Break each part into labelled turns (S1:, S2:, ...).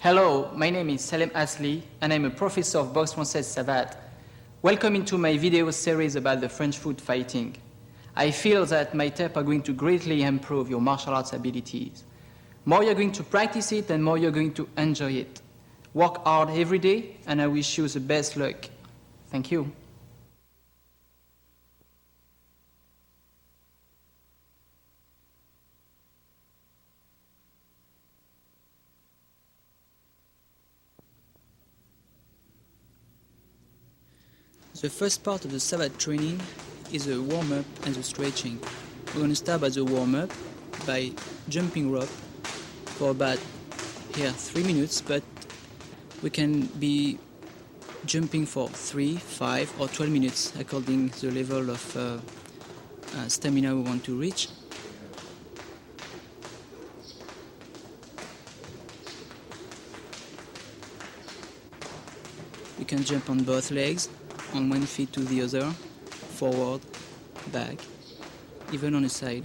S1: Hello, my name is Assli, and I'm a professor of box française Sawat. Welcome into my video series about the French foot fighting. I feel that my tips are going to greatly improve your martial arts abilities. More you're going to practice it, and more you're going to enjoy it. Work hard every day, and I wish you the best luck. Thank you. The first part of the Sawat training is the warm-up and the stretching. We're going to start by the warm-up by jumping rope for about 3 minutes, but we can be jumping for 3, 5 or 12 minutes according to the level of stamina we want to reach. You can jump on both legs, on one foot to the other, forward, back, even on a side.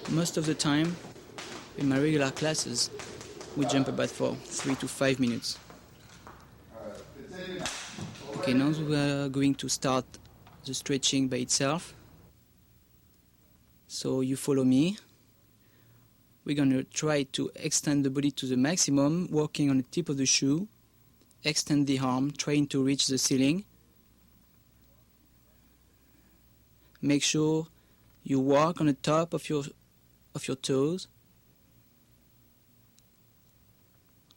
S1: Most of the time, in my regular classes, we jump about for 3 to 5 minutes. Okay, now we are going to start the stretching by itself. So you follow me. We're going to try to extend the body to the maximum, working on the tip of the shoe. Extend the arm, trying to reach the ceiling. Make sure you walk on the top of your toes.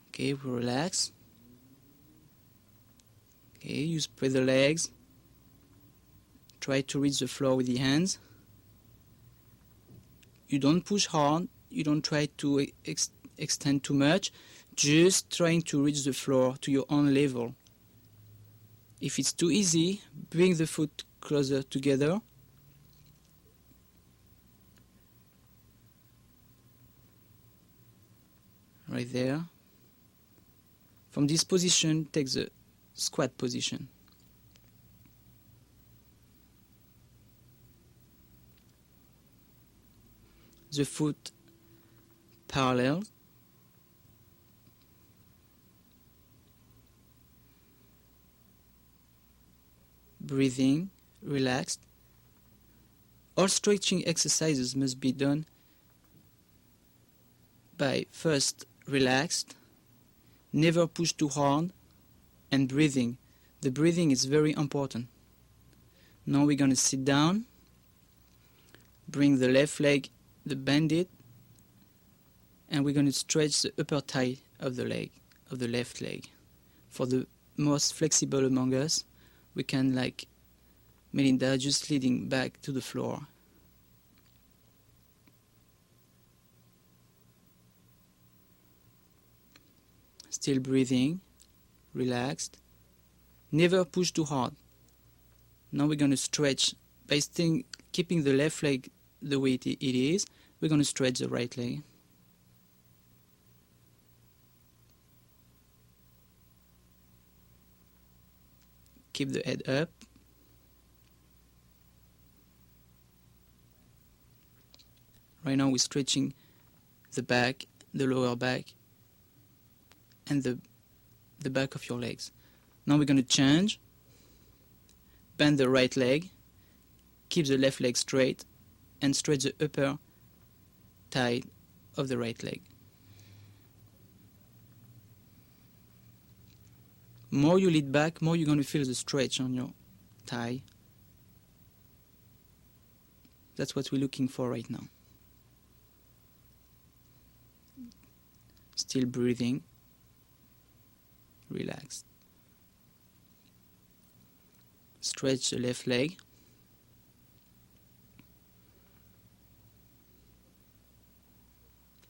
S1: Okay, relax. Okay, you spread the legs. Try to reach the floor with the hands. You don't push hard, you don't try to extend too much, just trying to reach the floor to your own level. If it's too easy, bring the foot closer together. Right there. From this position, take the squat position. The foot parallel. Breathing, relaxed. All stretching exercises must be done by first relaxed, never push too hard, and breathing. The breathing is very important. Now we're going to sit down, bring the left leg, bend it, and we're going to stretch the upper thigh of the leg, of the left leg. For the most flexible among us, we can, like Melinda, just leading back to the floor. Still breathing, relaxed. Never push too hard. Now we're going to stretch by keeping the left leg the way it is. We're going to stretch the right leg. Keep the head up. Right now we're stretching the back, the lower back, and the back of your legs. Now we're going to change. Bend the right leg. Keep the left leg straight. And stretch the upper thigh of the right leg. More you lead back, more you're going to feel the stretch on your thigh. That's what we're looking for right now. Still breathing. Relaxed. Stretch the left leg.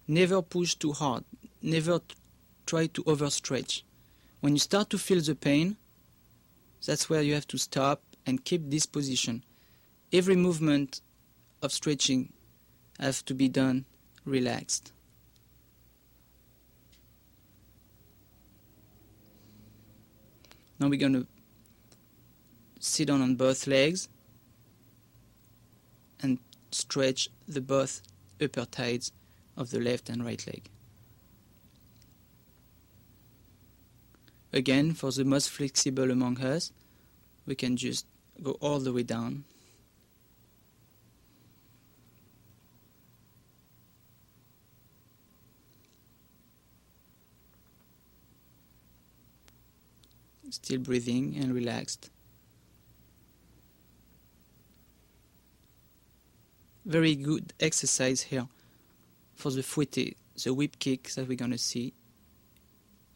S1: Never push too hard. Never try to overstretch. When you start to feel the pain, that's where you have to stop and keep this position. Every movement of stretching has to be done relaxed. Now we're going to sit on both legs and stretch the both upper thighs of the left and right leg. Again, for the most flexible among us, we can just go all the way down. Still breathing and relaxed. Very good exercise here for the fouetté, the whip kick that we're going to see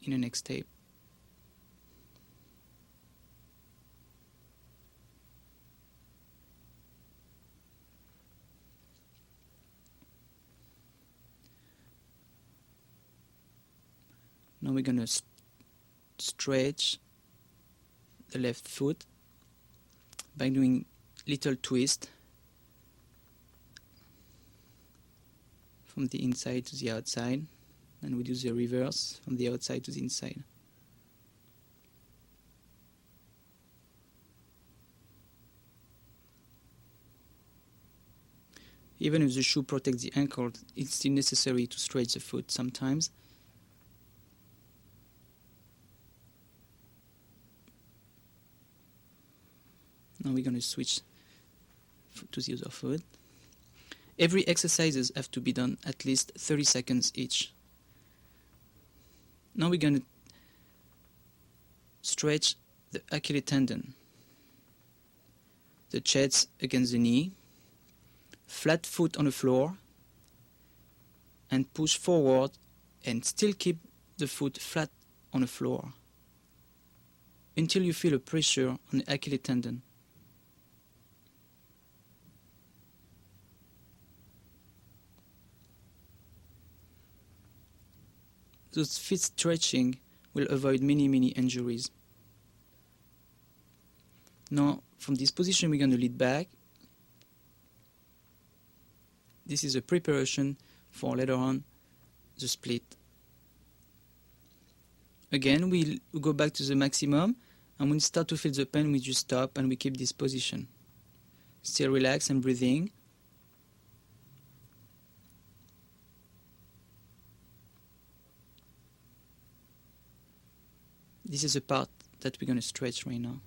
S1: in the next step. Now we're going to stretch the left foot by doing little twist from the inside to the outside, and we do the reverse from the outside to the inside. Even if the shoe protects the ankle, it's still necessary to stretch the foot sometimes. Now we're going to switch to the other foot. Every exercises have to be done at least 30 seconds each. Now we're going to stretch the Achilles tendon, the chest against the knee, flat foot on the floor, and push forward and still keep the foot flat on the floor until you feel a pressure on the Achilles tendon. Those feet stretching will avoid many injuries. Now, from this position, we're going to lead back. This is a preparation for later on the split. Again, we go back to the maximum, and when we start to feel the pain, we just stop and we keep this position. Still relaxed and breathing. This is the part that we're going to stretch right now.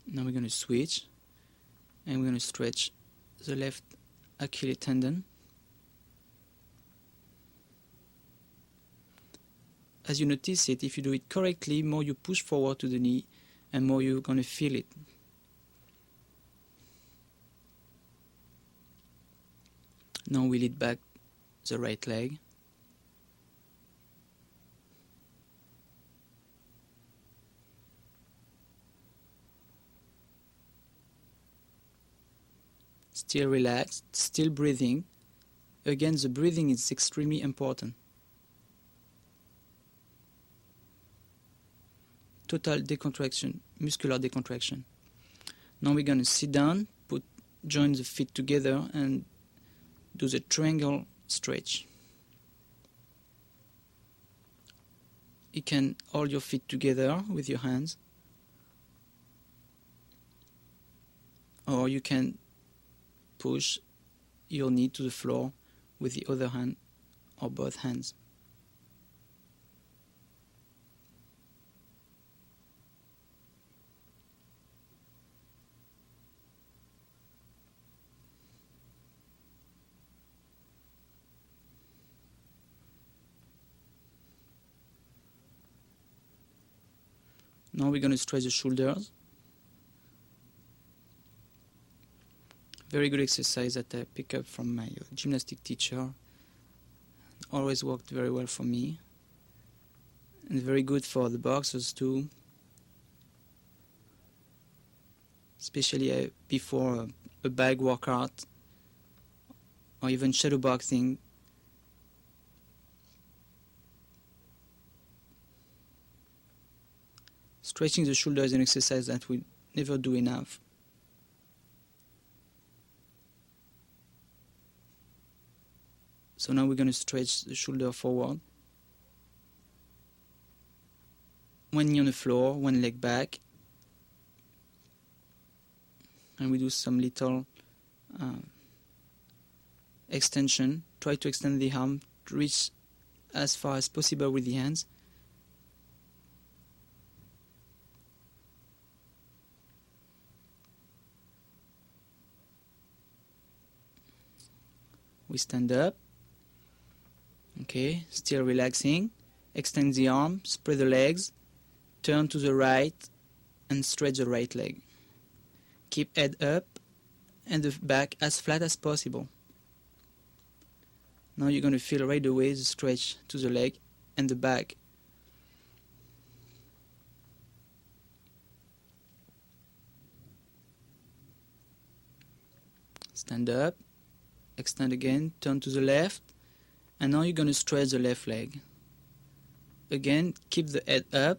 S1: Now we're going to switch and we're going to stretch the left Achilles tendon. As you notice it, if you do it correctly, more you push forward to the knee and more you're going to feel it. Now we lead back the right leg. Still relaxed, still breathing. Again, the breathing is extremely important. Total decontraction, muscular decontraction. Now we're going to sit down, join the feet together and do the triangle stretch. You can hold your feet together with your hands, or you can push your knee to the floor with the other hand or both hands. Now we're going to stretch the shoulders. Very good exercise that I pick up from my gymnastic teacher. Always worked very well for me. And very good for the boxers too. Especially before a bag workout or even shadow boxing. Stretching the shoulder is an exercise that we never do enough. So now we're going to stretch the shoulder forward. One knee on the floor, one leg back. And we do some little extension. Try to extend the arm to reach as far as possible with the hands. We stand up. Okay, still relaxing. Extend the arm, spread the legs, turn to the right and stretch the right leg. Keep head up and the back as flat as possible. Now you're going to feel right away the stretch to the leg and the back. Stand up, extend again, turn to the left, and now you're going to stretch the left leg. Again, keep the head up,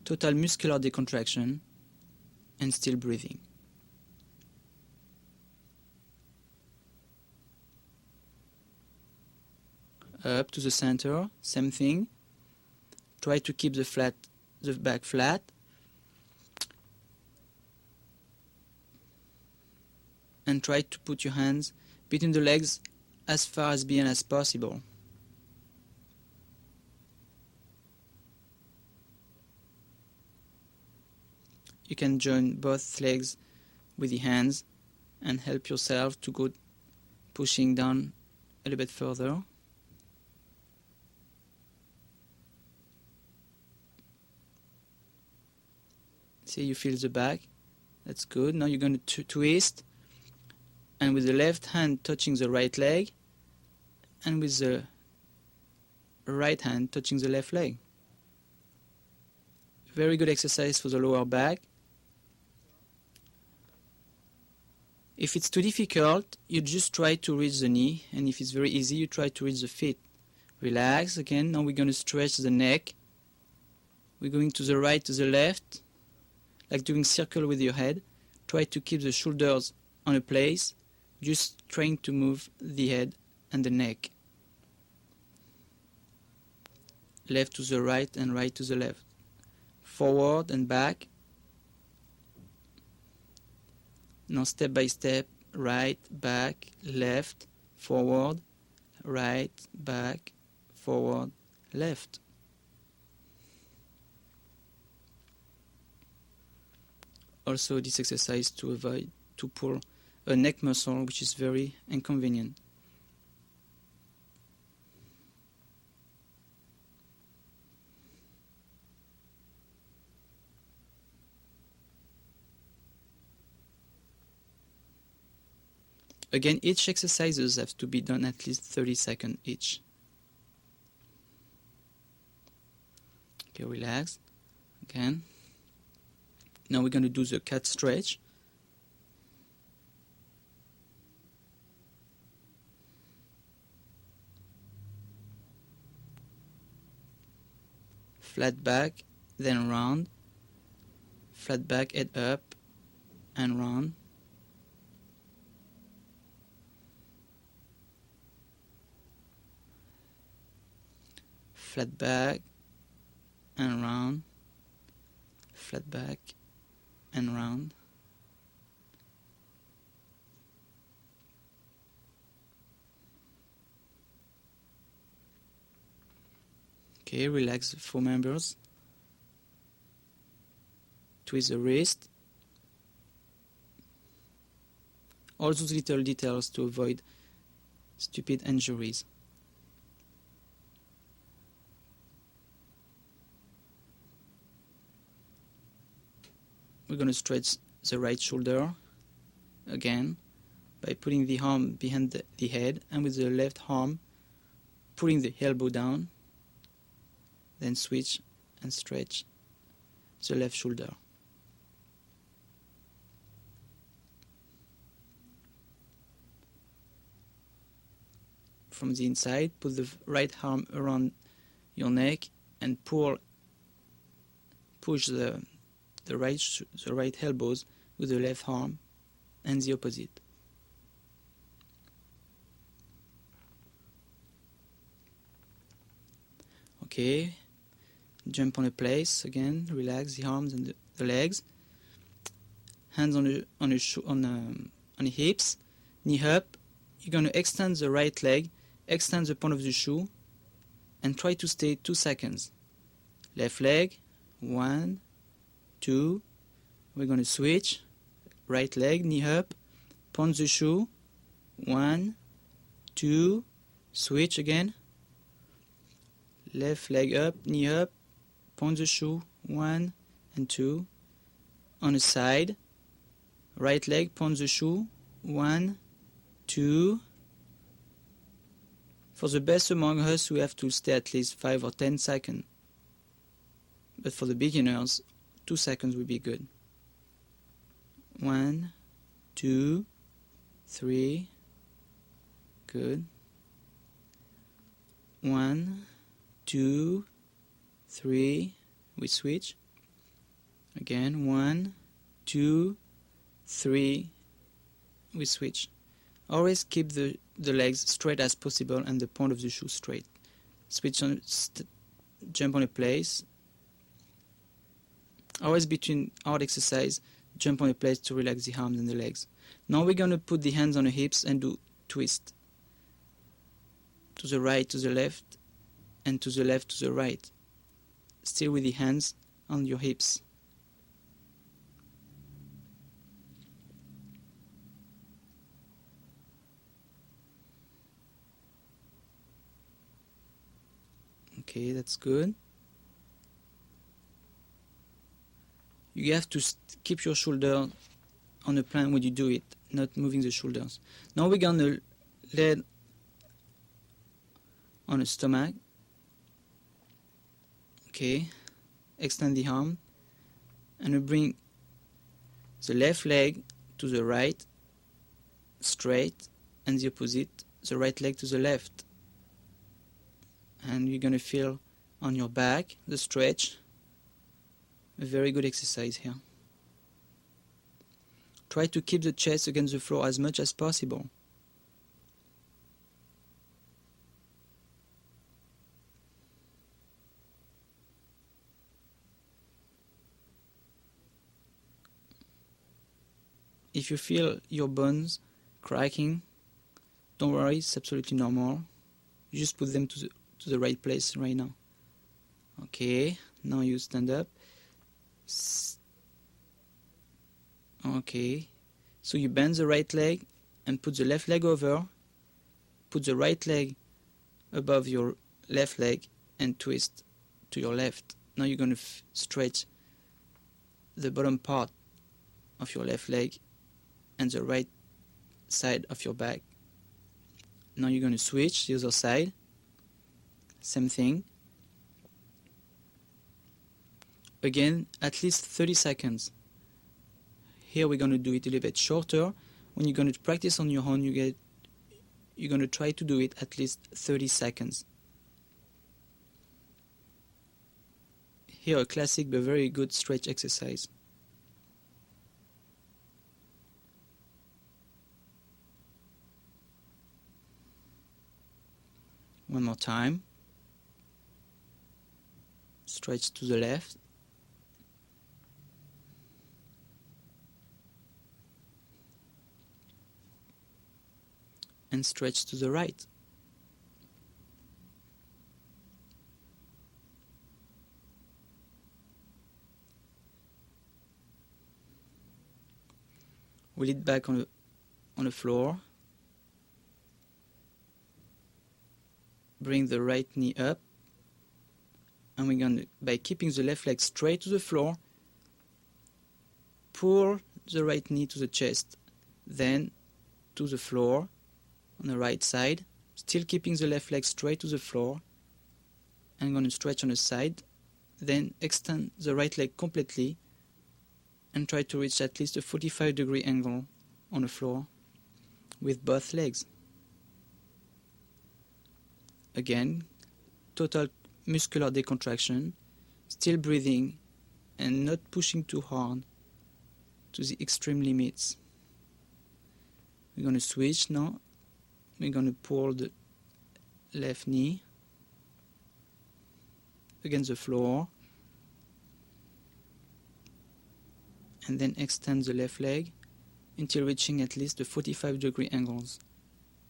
S1: total muscular decontraction, and still breathing. Up to the center, same thing. Try to keep the back flat. And try to put your hands between the legs as far as behind as possible. You can join both legs with the hands and help yourself to go pushing down a little bit further. See, you feel the back. That's good. Now you're going to twist, and with the left hand touching the right leg, and with the right hand touching the left leg. Very good exercise for the lower back. If it's too difficult, you just try to reach the knee, and if it's very easy, you try to reach the feet. Relax again. Now we're going to stretch the neck. We're going to the right, to the left, like doing circle with your head. Try to keep the shoulders on a place, just trying to move the head and the neck. Left to the right and right to the left. Forward and back. Now step by step, right, back, left, forward, right, back, forward, left. Also this exercise to avoid to pull a neck muscle, which is very inconvenient. Again, each exercises have to be done at least 30 seconds each. Okay, relax. Again. Now we're going to do the cat stretch. Flat back, then round. Flat back, head up, and round. Flat back and round, flat back and round. Okay, relax the four members. Twist the wrist. All those little details to avoid stupid injuries. We're going to stretch the right shoulder again by putting the arm behind the head, and with the left arm pulling the elbow down, then switch and stretch the left shoulder. From the inside, put the right arm around your neck and push the right elbows with the left arm and the opposite. Okay, jump on a place again, relax the arms and the legs, hands on the hips, knee up. You're going to extend the right leg, extend the point of the shoe, and try to stay 2 seconds. Left leg, 1, 2, we're going to switch, right leg, knee up, point the shoe, 1, 2, switch again, left leg up, knee up, point the shoe, 1 and 2, on the side, right leg, point the shoe, 1, 2. For the best among us, we have to stay at least 5 or 10 seconds. But for the beginners, 2 seconds will be good. 1, 2, 3. Good. 1, 2, 3. We switch. Again, 1, 2, 3. We switch. Always keep the legs straight as possible and the point of the shoe straight. Switch on, jump on a place. Always between hard exercise, jump on a place to relax the arms and the legs. Now we're going to put the hands on the hips and do twist. To the right, to the left, and to the left, to the right. Still with the hands on your hips. Okay, that's good. You have to keep your shoulder on the plan when you do it, not moving the shoulders. Now we're going to lay on the stomach. Okay, extend the arm, and we bring the left leg to the right, straight, and the opposite, the right leg to the left. And you're going to feel on your back the stretch. A very good exercise here. Try to keep the chest against the floor as much as possible. If you feel your bones cracking, don't worry, it's absolutely normal. You just put them to the right place right now. Okay, now you stand up. Okay, so you bend the right leg and put the left leg over, put the right leg above your left leg and twist to your left. Now you're going to stretch the bottom part of your left leg and the right side of your back. Now you're going to switch the other side. Same thing. Again, at least 30 seconds. Here we're going to do it a little bit shorter. When you're going to practice on your own, you're going to try to do it at least 30 seconds. Here a classic but very good stretch exercise. One more time. Stretch to the left. And stretch to the right. Wheel it back on the floor. Bring the right knee up. And we're going to, by keeping the left leg straight to the floor, pull the right knee to the chest, then to the floor on the right side, still keeping the left leg straight to the floor. I'm going to stretch on the side, then extend the right leg completely and try to reach at least a 45-degree angle on the floor with both legs. Again, total muscular decontraction, still breathing and not pushing too hard to the extreme limits. We're going to switch now. We're going to pull the left knee. against the floor, and then extend the left leg until reaching at least the 45-degree angles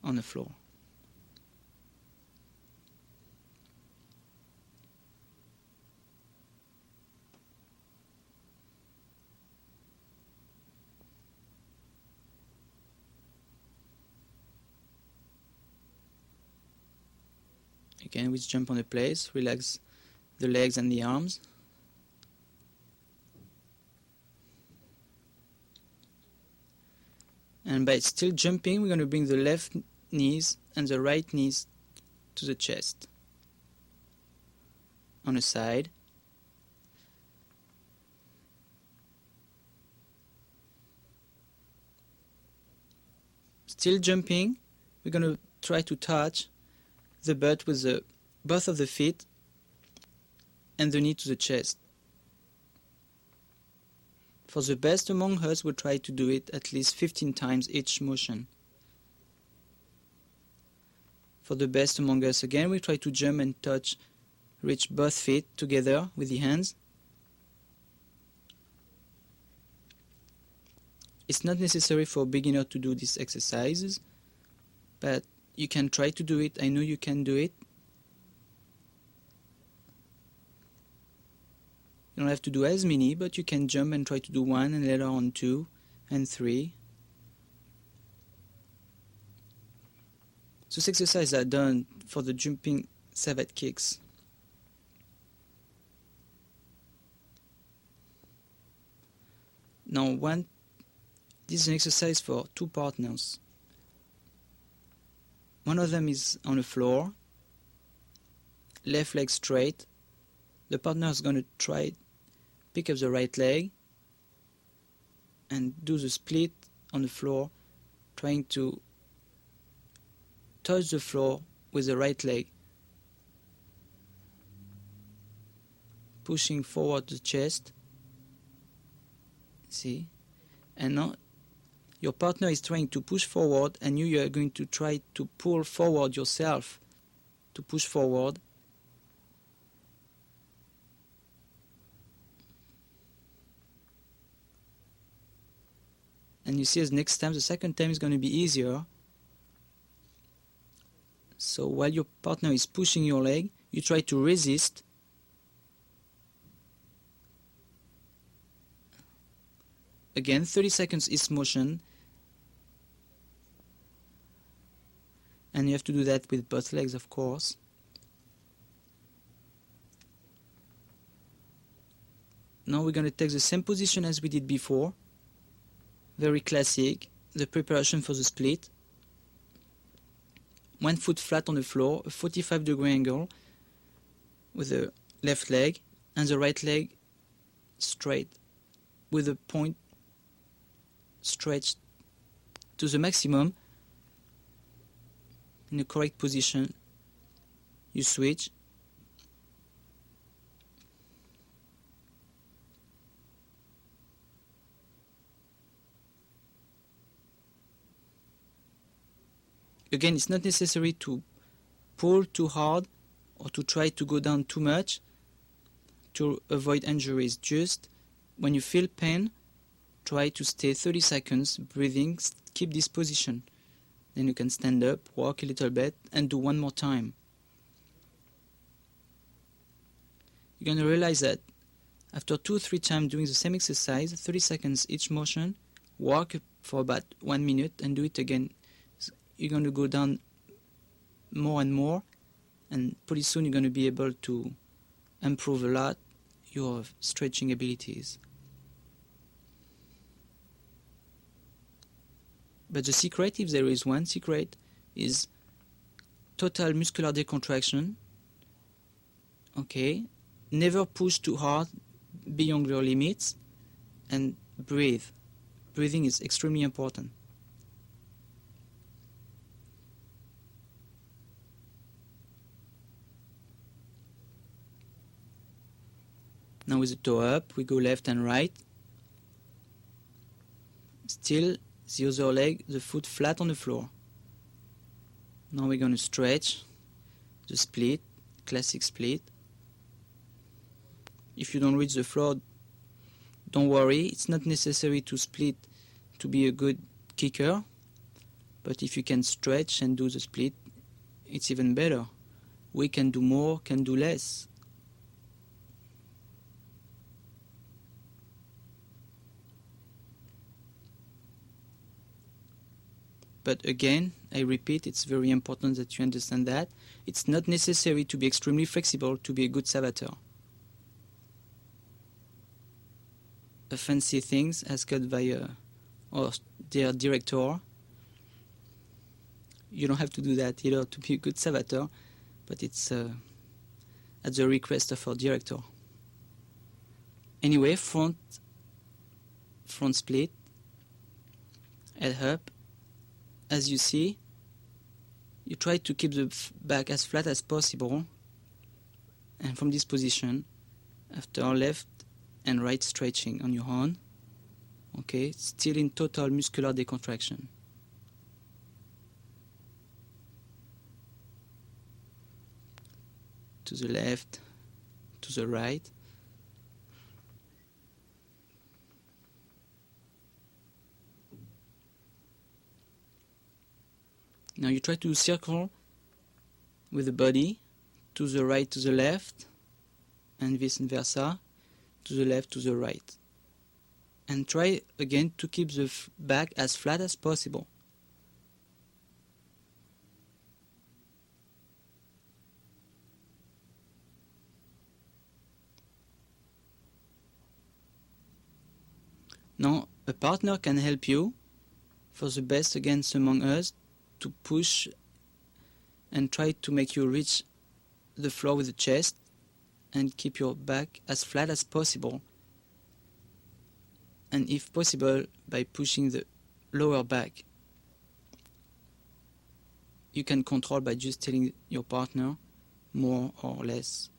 S1: on the floor. Again, we jump on the place, relax the legs and the arms. And by still jumping, we're going to bring the left knees and the right knees to the chest. On the side. Still jumping, we're going to try to touch the butt with both of the feet and the knee to the chest. For the best among us, we'll try to do it at least 15 times each motion. For the best among us, again, we try to jump and touch, reach both feet together with the hands. It's not necessary for a beginner to do these exercises, but you can try to do it. I know you can do it. You don't have to do as many, but you can jump and try to do 1 and later on 2 and 3. Those exercises are done for the jumping Sawat kicks. Now this is an exercise for 2 partners. One of them is on the floor, left leg straight. The partner is going to try pick up the right leg and do the split on the floor, trying to touch the floor with the right leg, pushing forward the chest. See? And now your partner is trying to push forward, and you are going to try to pull forward yourself to push forward. And you see, as next time, the second time is going to be easier. So while your partner is pushing your leg, you try to resist. Again, 30 seconds each motion. And you have to do that with both legs, of course. Now we're going to take the same position as we did before. Very classic, the preparation for the split. 1 foot flat on the floor, a 45-degree angle with the left leg and the right leg straight with the point stretched to the maximum in the correct position. You switch. Again, it's not necessary to pull too hard or to try to go down too much to avoid injuries. Just when you feel pain, try to stay 30 seconds breathing, keep this position. Then you can stand up, walk a little bit, and do 1 more time. You're going to realize that after 2 or 3 times doing the same exercise, 30 seconds each motion, walk for about 1 minute and do it again. You're going to go down more and more, and pretty soon you're going to be able to improve a lot your stretching abilities. But the secret, if there is one secret, is total muscular decontraction. Okay, never push too hard beyond your limits, and breathe. Breathing is extremely important. Now with the toe up, we go left and right. Still, the other leg, the foot flat on the floor. Now we're going to stretch the split, classic split. If you don't reach the floor, don't worry. It's not necessary to split to be a good kicker, but if you can stretch and do the split, it's even better. We can do more, can do less. But again, I repeat, it's very important that you understand that. It's not necessary to be extremely flexible to be a good savateur. A fancy things asked by their director. You don't have to do that either to be a good savateur, but it's at the request of our director. Anyway, front split, head up. As you see, you try to keep the back as flat as possible, and from this position, after left and right stretching on your own, okay, still in total muscular decontraction. To the left, to the right. Now you try to circle with the body to the right, to the left, and vice versa, to the left, to the right. And try again to keep the back as flat as possible. Now a partner can help you for the best against among us to push and try to make you reach the floor with the chest and keep your back as flat as possible, and if possible by pushing the lower back. You can control by just telling your partner more or less.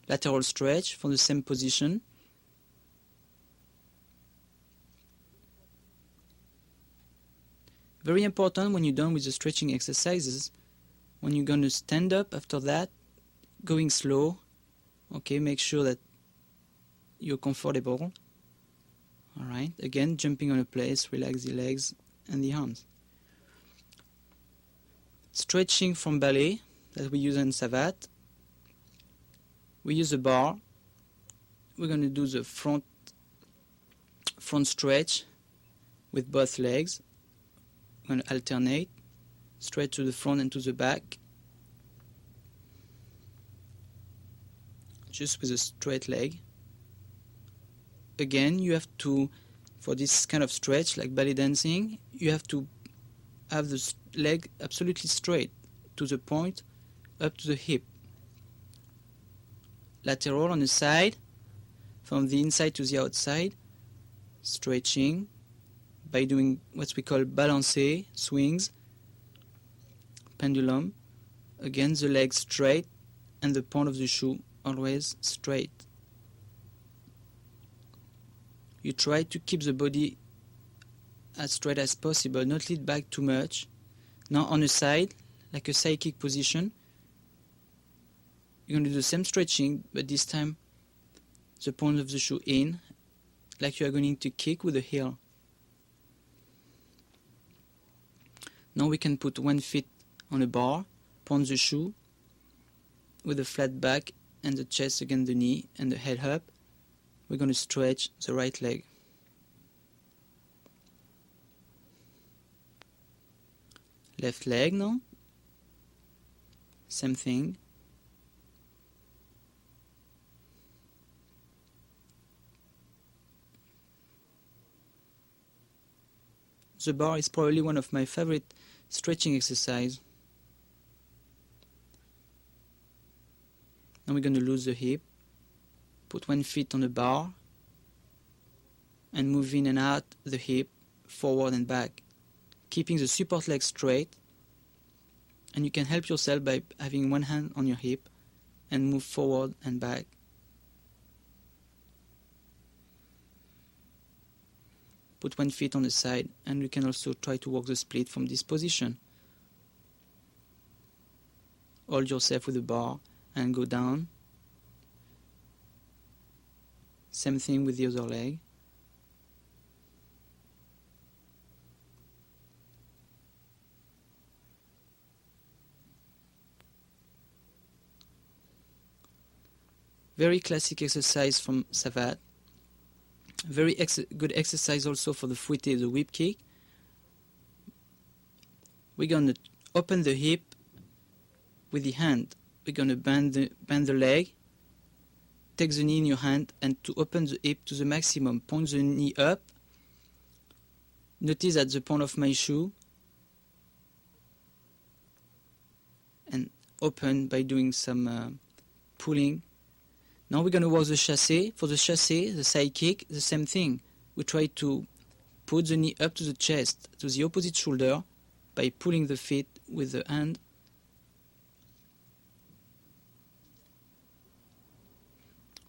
S1: Lateral stretch from the same position. Very important when you're done with the stretching exercises, when you're going to stand up after that, going slow, okay, make sure that you're comfortable. Alright, again, jumping on a place, relax the legs and the arms. Stretching from ballet that we use in Sawat. We use a bar. We're going to do the front stretch with both legs. We're going to alternate, straight to the front and to the back, just with a straight leg. Again, you have to, for this kind of stretch, like ballet dancing, you have to have the leg absolutely straight, to the point, up to the hip. Lateral on the side, from the inside to the outside, stretching, by doing what we call balancé, swings, pendulum. Again, the leg straight and the point of the shoe always straight. You try to keep the body as straight as possible, not lean back too much. Now on the side, like a side kick position, you're going to do the same stretching, but this time the point of the shoe in, like you are going to kick with the heel. Now we can put one foot on a bar, point the shoe with a flat back and the chest against the knee and the head up. We're going to stretch the right leg. Left leg now. Same thing. The bar is probably one of my favorite stretching exercise. Now we're going to lose the hip, put one foot on the bar, and move in and out the hip, forward and back, keeping the support leg straight. And you can help yourself by having one hand on your hip and move forward and back. Put one foot on the side, and you can also try to work the split from this position. hold yourself with the bar and go down. Same thing with the other leg. Very classic exercise from Sawat. Very good exercise also for the fouetté, the whip kick. We're going to open the hip with the hand. We're going to bend the leg, take the knee in your hand, and to open the hip to the maximum, point the knee up. Notice at the point of my shoe, and open by doing some pulling. Now we're going to work the chassé. For the chassé, the side kick, the same thing. We try to put the knee up to the chest, to the opposite shoulder, by pulling the feet with the hand.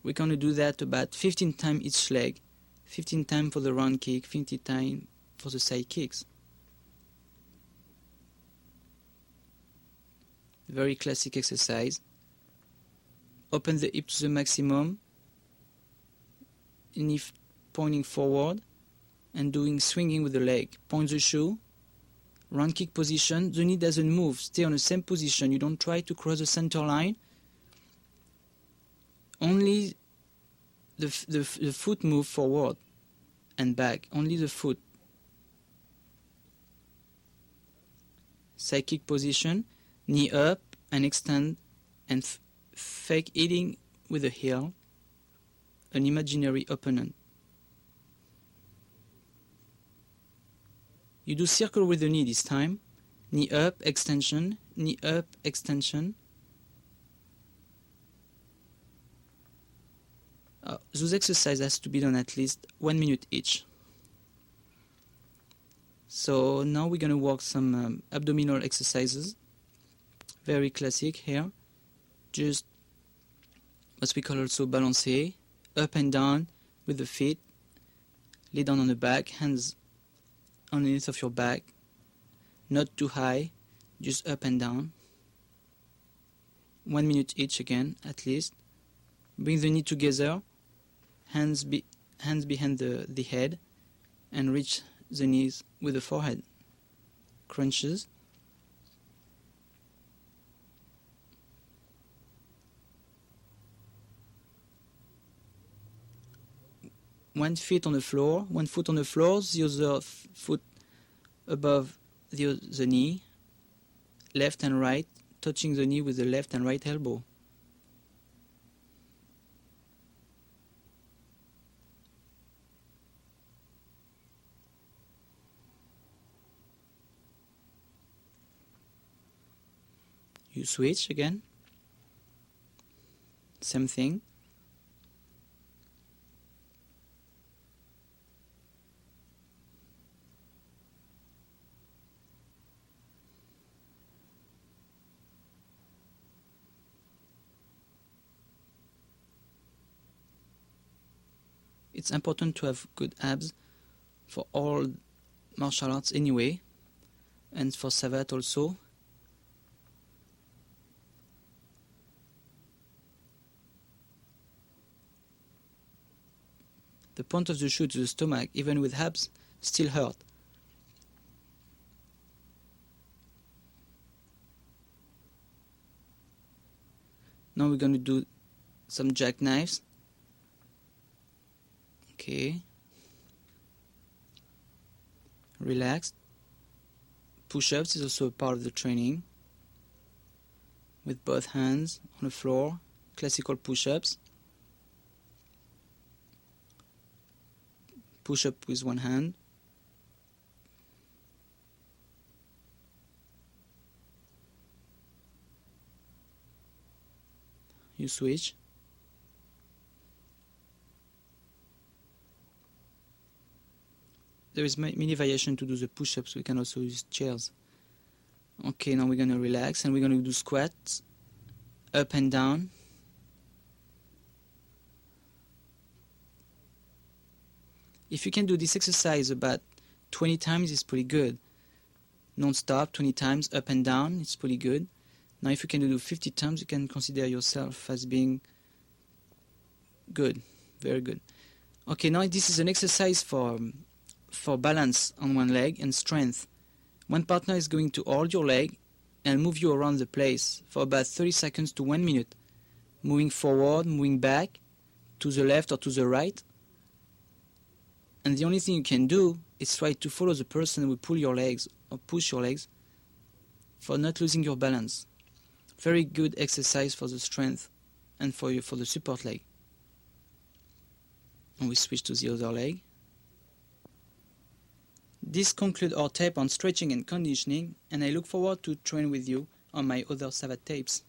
S1: We're going to do that about 15 times each leg. 15 times for the round kick, 15 times for the side kicks. Very classic exercise. Open the hip to the maximum, knee pointing forward, and doing swinging with the leg. Point the shoe, round kick position, the knee doesn't move, stay on the same position, you don't try to cross the center line. Only the foot move forward and back, only the foot. Side kick position, knee up and extend and fake hitting with the heel an imaginary opponent. You do circle with the knee this time. Knee up, extension, knee up, extension. Those exercises has to be done at least 1 minute each. So now we're going to work some abdominal exercises. Very classic here. Just what we call also balancé, up and down with the feet, lay down on the back, hands underneath of your back, not too high, just up and down. 1 minute each again, at least. Bring the knee together, hands behind the head, and reach the knees with the forehead. Crunches. One foot on the floor, the other foot above the knee, left and right, touching the knee with the left and right elbow. You switch again, same thing. It's important to have good abs for all martial arts anyway, and for Sawat also. The point of the shoe to the stomach, even with abs, still hurt. Now we're going to do some jackknives. Okay. Relax. Push-ups is also a part of the training. With both hands on the floor, classical push-ups. Push up with one hand. You switch. There is many variations to do the push-ups. We can also use chairs. Okay, now we're going to relax and we're going to do squats, up and down. If you can do this exercise about 20 times, it's pretty good. Non-stop, 20 times, up and down, it's pretty good. Now if you can do 50 times, you can consider yourself as being good, very good. Okay, now this is an exercise for balance on one leg and strength. One partner is going to hold your leg and move you around the place for about 30 seconds to 1 minute, moving forward, moving back, to the left or to the right. And the only thing you can do is try to follow the person who will pull your legs or push your legs for not losing your balance. Very good exercise for the strength and for the support leg. And we switch to the other leg. This concludes our tape on stretching and conditioning, and I look forward to train with you on my other Sawat tapes.